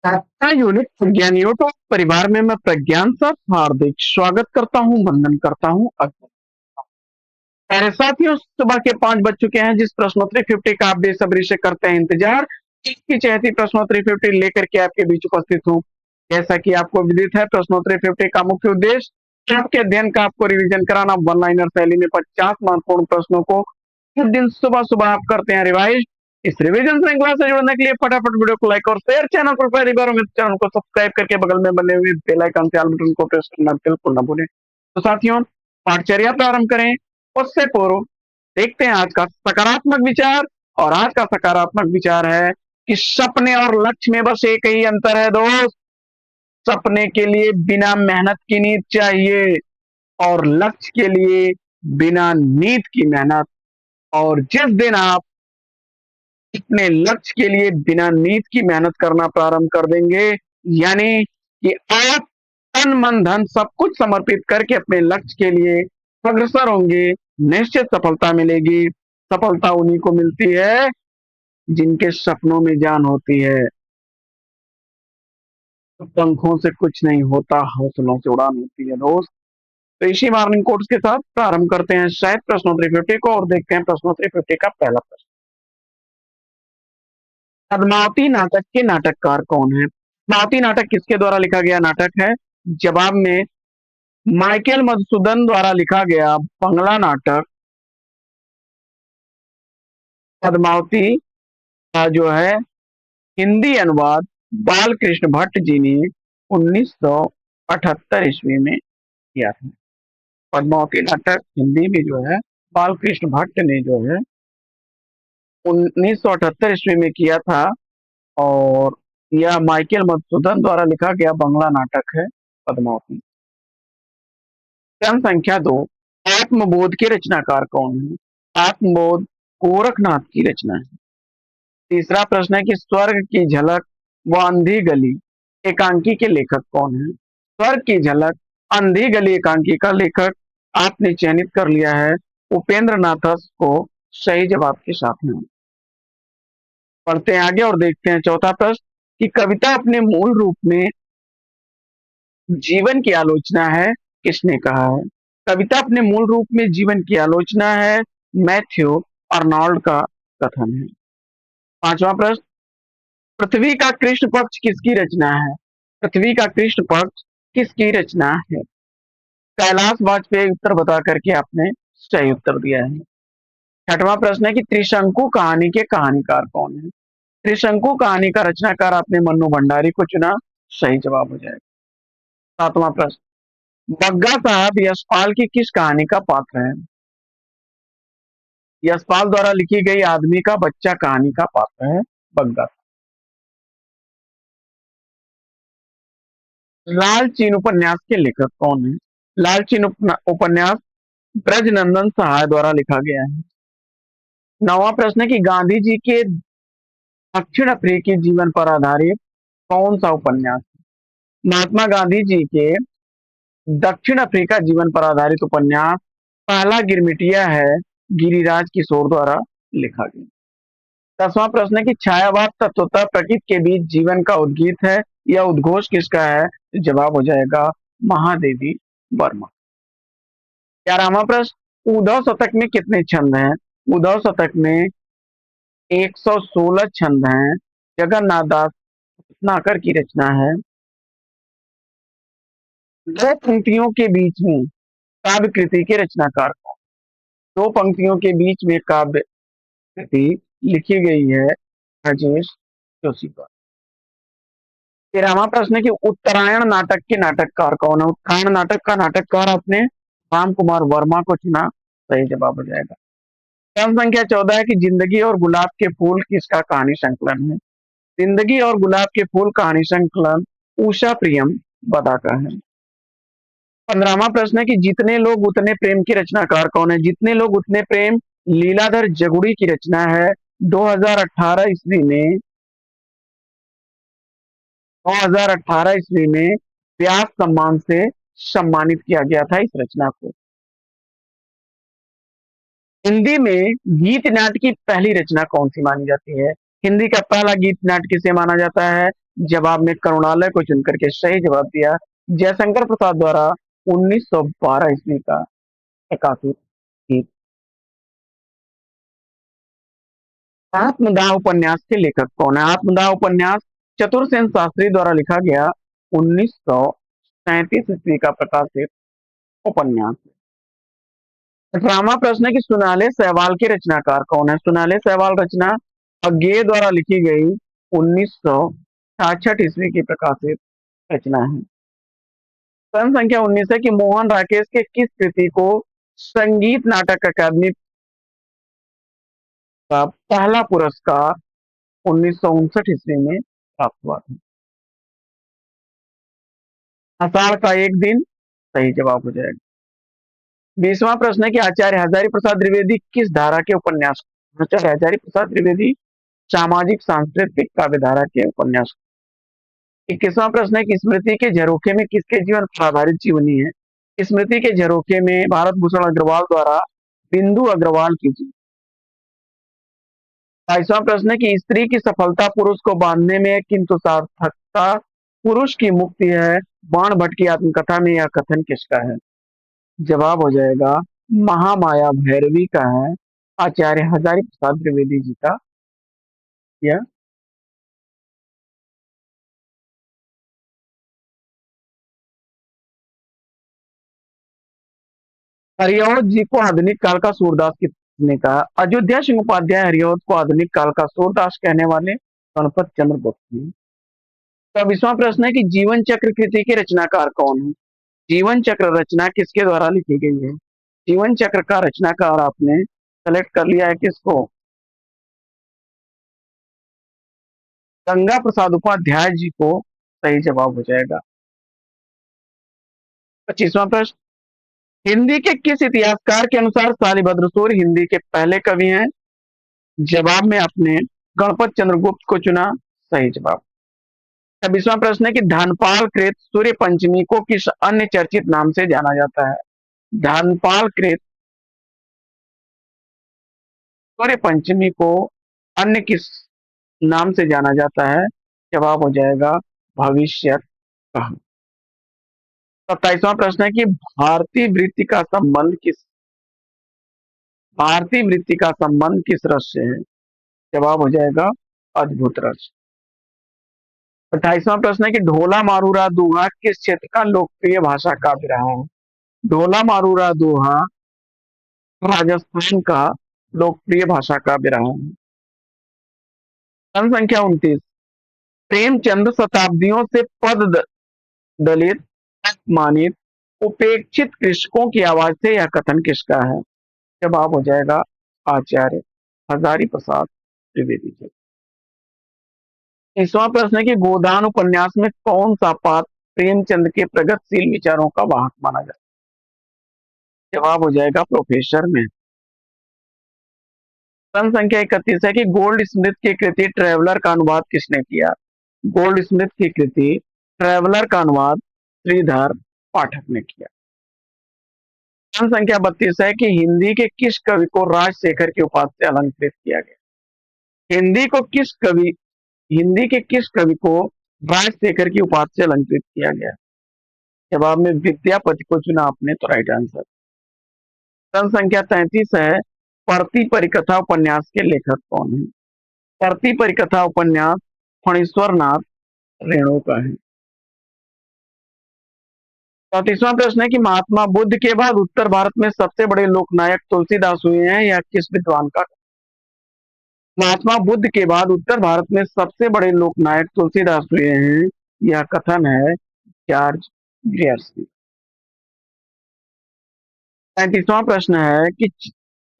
आपका यूनिट प्रज्ञान यूट्यूब परिवार में मैं प्रज्ञान सर हार्दिक स्वागत करता हूँ, वंदन करता हूँ। मेरे साथियों, सुबह के 5 बज चुके हैं। जिस प्रश्नोत्तरी 50 का आप बेसब्री से करते हैं इंतजार, इसकी चहती प्रश्नोत्तरी 50 लेकर के आपके बीच उपस्थित हूँ। जैसा कि आपको विदित है, प्रश्नोत्तरी 50 का मुख्य उद्देश्य आपके अध्ययन का आपको रिवीजन कराना। वन लाइनर शैली में 50 महत्वपूर्ण प्रश्नों को हर दिन सुबह सुबह आप करते हैं रिवाइज। इस रिवीजन श्रृंखला से जुड़ने के लिए फटाफट वीडियो को लाइक और शेयर, चैनल पर पहली बार हो तो चैनल को सब्सक्राइब करके बगल में बने हुए बेल आइकन से ऑल बटन को प्रेस करना बिल्कुल न भूलें। तो साथियों, पाठचर्या प्रारंभ करें उससे पूर्व देखते हैं आज का सकारात्मक विचार। और आज का सकारात्मक विचार है कि सपने और लक्ष्य में बस एक ही अंतर है दोस्त। सपने के लिए बिना मेहनत की नींद चाहिए और लक्ष्य के लिए बिना नींद की मेहनत। और जिस दिन आप अपने लक्ष्य के लिए बिना नींद की मेहनत करना प्रारंभ कर देंगे, यानी कि आप तन मन धन सब कुछ समर्पित करके अपने लक्ष्य के लिए अग्रसर होंगे, निश्चित सफलता मिलेगी। सफलता उन्हीं को मिलती है जिनके सपनों में जान होती है। पंखों से कुछ नहीं होता, हौसलों से उड़ान होती है दोस्त। तो इसी मॉर्निंग कोट्स के साथ प्रारंभ करते हैं शायद प्रश्नोत्तरी 50 को और देखते हैं प्रश्नोत्तरी 50 का पहला प्रश्न। पद्मावती नाटक के नाटककार कौन है? पद्मावती नाटक किसके द्वारा लिखा गया नाटक है? जवाब में माइकल मधुसूदन द्वारा लिखा गया बंगला नाटक पद्मावती का जो है हिंदी अनुवाद बालकृष्ण भट्ट जी ने 1978 ईस्वी में किया था। पद्मावती नाटक हिंदी में जो है बालकृष्ण भट्ट ने जो है 1978 ईस्वी में किया था। और यह माइकल मधुसूदन द्वारा लिखा गया बंगला नाटक है पद्मावती। प्रश्न संख्या 2, आत्मबोध के रचनाकार कौन है? आत्मबोध गोरखनाथ की रचना है। तीसरा प्रश्न है कि स्वर्ग की झलक व अंधी गली एकांकी के लेखक कौन है? स्वर्ग की झलक अंधी गली एकांकी का लेखक आपने चयनित कर लिया है उपेंद्र नाथस को सही जवाब के साथ में। पढ़ते हैं आगे और देखते हैं चौथा प्रश्न कि कविता अपने मूल रूप में जीवन की आलोचना है, किसने कहा है? कविता अपने मूल रूप में जीवन की आलोचना है, मैथ्यू अर्नोल्ड का कथन है। पांचवा प्रश्न, पृथ्वी का कृष्ण पक्ष किसकी रचना है? पृथ्वी का कृष्ण पक्ष किसकी रचना है? कैलाश वाजपेयी उत्तर बता करके आपने सही उत्तर दिया है। छठवां प्रश्न है कि त्रिशंकु कहानी के कहानीकार कौन है? त्रिशंकु कहानी का रचनाकार आपने मन्नू भंडारी को चुना, सही जवाब हो जाएगा। सातवां प्रश्न, बग्गा साहब यशपाल की किस कहानी का पात्र है? यशपाल द्वारा लिखी गई आदमी का बच्चा कहानी का पात्र है बग्गा। लालचीन उपन्यास के लेखक कौन है? लालचीन उपन्यास ब्रजनंदन सहाय द्वारा लिखा गया है। नौवां प्रश्न है कि गांधी जी के दक्षिण अफ्रीकी जीवन पर आधारित कौन सा उपन्यास? महात्मा गांधी जी के दक्षिण अफ्रीका जीवन पर आधारित उपन्यास पहला गिरमिटिया है, गिरिराज किशोर द्वारा लिखा गया। 10वां प्रश्न है कि छायावाद तत्वतः प्रकृति के बीच जीवन का उद्गीत है, यह उद्घोष किसका है? तो जवाब हो जाएगा महादेवी वर्मा। 11वां प्रश्न, उद्धव शतक में कितने छंद हैं? उद्धव शतक में 116 छंद हैं। जगन्नाथ दास रत्नाकर की रचना है। दो पंक्तियों के बीच में काव्य कृति के रचनाकार कौन? दो पंक्तियों के बीच में काव्य कृति लिखी गई है राजेश जोशी द्वारा। 13वां प्रश्न है कि उत्तरायण नाटक के नाटककार कौन है? उत्तरायण नाटक का नाटककार आपने राम कुमार वर्मा को चुना, सही जवाब हो जाएगा। प्रश्न संख्या 14 है कि जिंदगी और गुलाब के फूल किसका कहानी संकलन है? जिंदगी और गुलाब के फूल कहानी संकलन उषा प्रियम बदा का है। 15वां प्रश्न है कि जितने लोग उतने प्रेम की रचनाकार कौन है? जितने लोग उतने प्रेम लीलाधर जगुड़ी की रचना है। 2018 ईस्वी में 2018 ईस्वी में व्यास सम्मान से सम्मानित किया गया था इस रचना को। हिंदी में गीत नाट्य की पहली रचना कौन सी मानी जाती है? हिंदी का पहला गीत नाट्य किसे माना जाता है? जवाब में करुणालय को चुनकर के सही जवाब दिया। जयशंकर प्रसाद द्वारा 1912 ईस्वी का प्रकाशित गीत। आत्मदाह उपन्यास के लेखक कौन है? आत्मदाह उपन्यास चतुरसेन शास्त्री द्वारा लिखा गया 1937 ईस्वी का प्रकाशित उपन्यास। 18वां प्रश्न है कि सुनाले सहवाल के रचनाकार कौन है? सुनाले सहवाल रचना अज्ञेय द्वारा लिखी गई 1966 ईस्वी की प्रकाशित रचना है। प्रश्न संख्या 19 है कि मोहन राकेश के किस कृति को संगीत नाटक अकादमी का पहला पुरस्कार 1959 ईस्वी में प्राप्त हुआ था? आषाढ़ का एक दिन सही जवाब हो जाएगा। 20वां प्रश्न है कि आचार्य हजारी प्रसाद द्विवेदी किस धारा के उपन्यास? आचार्य हजारी प्रसाद द्विवेदी सामाजिक सांस्कृतिक काव्यधारा के उपन्यास। 21वां प्रश्न है कि स्मृति के झरोखे में किसके जीवन पर आधारित जीवनी है? स्मृति के झरोखे में भारत भूषण अग्रवाल द्वारा बिंदु अग्रवाल की जीवनी। 22वां प्रश्न है कि स्त्री की सफलता पुरुष को बांधने में किंतु सार्थकता पुरुष की मुक्ति है, बाण भट्ट की आत्मकथा में यह कथन किसका है? जवाब हो जाएगा महामाया भैरवी का है, आचार्य हजारी प्रसाद द्विवेदी जी का यह। हरिऔध जी को आधुनिक काल का सूरदास किसने कहा? अयोध्या सिंह उपाध्याय हरिऔध को आधुनिक काल का सूरदास कहने वाले गणपत चंद्र गुप्त हैं। 24वां प्रश्न है कि जीवन चक्र कृति के रचनाकार कौन है? जीवन चक्र रचना किसके द्वारा लिखी गई है? जीवन चक्र का रचनाकार आपने सेलेक्ट कर लिया है किसको? गंगा प्रसाद उपाध्याय जी को सही जवाब हो जाएगा। 25वां प्रश्न, हिंदी के किस इतिहासकार के अनुसार शालिभद्र सूर्य हिंदी के पहले कवि हैं? जवाब में आपने गणपत चंद्र गुप्त को चुना, सही जवाब। 26वां प्रश्न है कि धनपाल कृत सूर्य पंचमी को किस अन्य चर्चित नाम से जाना जाता है? धनपाल कृत सूर्य पंचमी को अन्य किस नाम से जाना जाता है? जवाब हो जाएगा भविष्य कहा। 27वां प्रश्न है कि भारतीय वृत्ति का संबंध किस रस से है? जवाब हो जाएगा अद्भुत रस। 28वां प्रश्न है कि ढोला मारूरा दोहा किस क्षेत्र का लोकप्रिय भाषा काव्य रहा है? ढोला मारूरा दोहा राजस्थान का लोकप्रिय भाषा काव्य रहा है। प्रश्न संख्या 29, प्रेमचंद शताब्दियों से पद दलित अपमानित उपेक्षित कृषकों की आवाज से यह कथन किसका है? जवाब हो जाएगा आचार्य हजारी प्रसाद द्विवेदी जी। 30वां प्रश्न है कि गोदान उपन्यास में कौन सा पात्र प्रेमचंद के प्रगतिशील विचारों का वाहक माना जाता है? जवाब हो जाएगा प्रोफेसर में। प्रश्न संख्या 31 है कि गोल्ड स्मिथ की कृति ट्रेवलर का अनुवाद किसने किया? गोल्ड स्मिथ की कृति ट्रेवलर का अनुवाद श्रीधर पाठक ने किया। प्रश्न संख्या 32 है कि हिंदी के किस कवि को राजशेखर की उपाधि से अलंकृत किया गया? हिंदी के किस कवि को राजशेखर की उपाधि से अलंकृत किया गया? जवाब में विद्यापति को चुना आपने, तो राइट आंसर। प्रश्न संख्या 33 है, परती परिकथा उपन्यास के लेखक कौन है? परती परिकथा उपन्यास फणीश्वर नाथ रेणु का है। 34वां प्रश्न है कि महात्मा बुद्ध के बाद उत्तर भारत में सबसे बड़े लोकनायक तुलसीदास हुए हैं, या किस विद्वान का? महात्मा बुद्ध के बाद उत्तर भारत में सबसे बड़े लोकनायक तुलसीदास हुए हैं, यह कथन है जॉर्ज ग्रियर्सन। 35वां प्रश्न है कि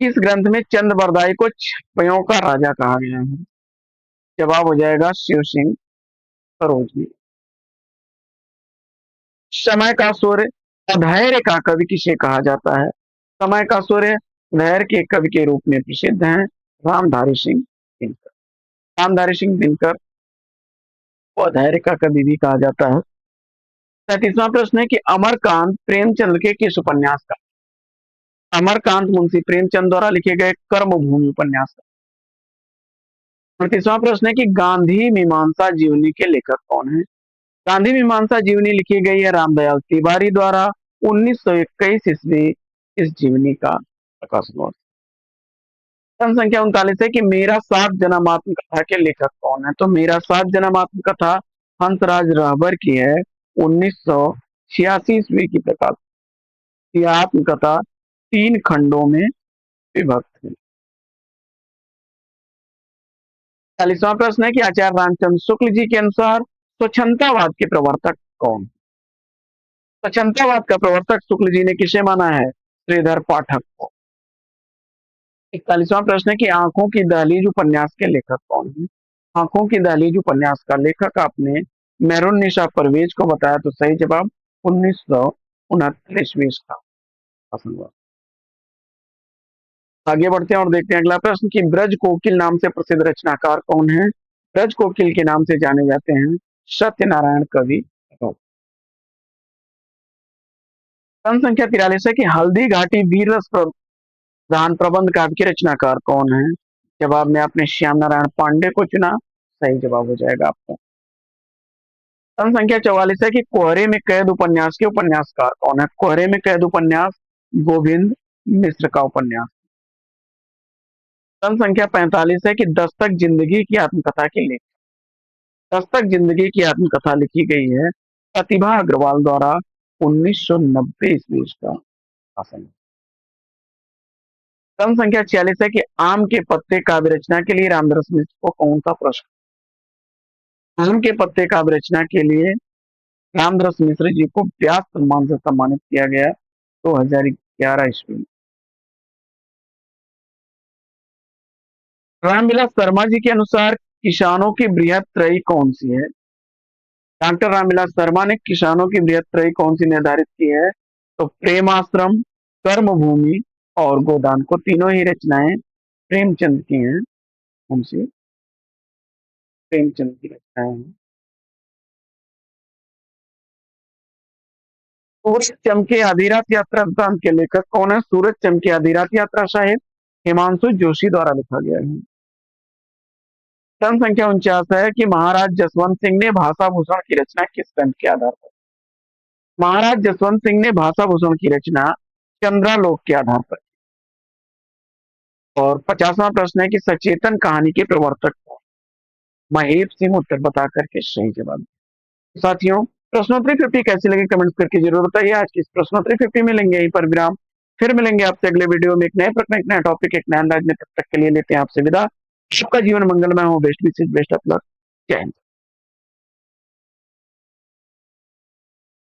किस ग्रंथ में चंद्रबरदाई को छपयों का राजा कहा गया है? जवाब हो जाएगा शिव सिंह सरोजनी। समय का सूर्य अधैर्य का कवि किसे कहा जाता है? समय का सूर्य धैर्य के कवि के रूप में प्रसिद्ध हैं रामधारी सिंह दिनकर। रामधारी सिंह दिनकर को अधैर्य का कवि भी कहा जाता है। 37वां प्रश्न है कि अमरकांत प्रेमचंद के किस उपन्यास का? अमरकांत मुंशी प्रेमचंद द्वारा लिखे गए कर्मभूमि उपन्यास का। 38वां प्रश्न है कि गांधी मीमांसा जीवनी के लेखक कौन है? गांधी मीमांसा जीवनी लिखी गई है रामदयाल तिवारी द्वारा। 1921 ईस्वी इस जीवनी का प्रकाशन हुआ। प्रश्न संख्या 39 है कि मेरा सात जन्म आत्मकथा के लेखक कौन है? तो मेरा सात जन्म आत्मकथा हंसराज रहबर की है। 1986 ईस्वी की प्रकाश। यह आत्मकथा 3 खंडों में विभक्त है। 40वां प्रश्न है कि आचार्य रामचंद्र शुक्ल जी के अनुसार स्वच्छंदतावाद के प्रवर्तक कौन? स्वच्छंदतावाद का प्रवर्तक शुक्ल जी ने किसे माना है? श्रीधर पाठक को। 41वां प्रश्न है कि आंखों की दहलीज उपन्यास के लेखक कौन है? आंखों की दहलीज उपन्यास का लेखक आपने मेहरुन्निसा परवेज को बताया, तो सही जवाब 1969 ईस्वी का पसंद हुआ। आगे बढ़ते हैं और देखते हैं अगला प्रश्न कि ब्रज कोकिल नाम से प्रसिद्ध रचनाकार कौन है? ब्रज कोकिल के नाम से जाने जाते हैं सत्यनारायण कवि। प्रश्न संख्या 43 है कि हल्दी घाटी वीर रस प्रधान प्रबंध काव्य के रचनाकार कौन है? जवाब में आपने श्याम नारायण पांडे को चुना, सही जवाब हो जाएगा आपका। प्रश्न संख्या 44 है कि कोहरे में कैद उपन्यास के उपन्यासकार कौन है? कोहरे में कैद उपन्यास गोविंद मिश्र का उपन्यास। प्रश्न संख्या 45 है कि दस्तक जिंदगी की आत्मकथा के लेखक। दस्तक जिंदगी की आत्मकथा लिखी गई है प्रतिभा अग्रवाल द्वारा। 1990 ईस्वी का शासन। प्रश्न संख्या 46 है कि आम के पत्ते काव्य रचना के लिए रामदास मिश्र को कौन सा पुरस्कार? आम के पत्ते काव्य रचना के लिए रामदास मिश्र जी को व्यास सम्मान से सम्मानित किया गया 2011 ईस्वी में। रामविलास शर्मा जी के अनुसार किसानों की बृहद त्रयी कौन सी है? डॉक्टर रामविलास शर्मा ने किसानों की बृहद त्रयी कौन सी निर्धारित की है? तो प्रेमाश्रम, कर्मभूमि और गोदान को तीनों ही रचनाएं प्रेमचंद की हैं। उनसे प्रेमचंद की रचनाएं हैं। सूरज चमके आधी रात यात्रा वृतांत के लेखक कौन है? सूरज चमके आधी रात यात्रा शायद हिमांशु जोशी द्वारा लिखा गया है। प्रश्न संख्या 49 है कि महाराज जसवंत सिंह ने भाषा भूषण की रचना किस ग्रंथ के आधार पर? महाराज जसवंत सिंह ने भाषा भूषण की रचना चंद्रालोक के आधार पर। और 50वां प्रश्न है कि सचेतन कहानी के प्रवर्तक कौन? महेश सिंह उत्तर बता करके सही जवाब। साथियों, प्रश्नोत्तरी 50 कैसी लगी कमेंट्स करके जरूर बताइए। आज की इस प्रश्नोत्तरी 50 में लेंगे यहीं पर विराम। फिर मिलेंगे आपसे अगले वीडियो में एक नए प्रश्न, एक नया टॉपिक, एक नया अंदाज में। तब तक के लिए लेते हैं आपसे विदा। सबका जीवन मंगलमय हो। बेस्ट विशेष, बेस्ट ऑफ लक। जय हिंद।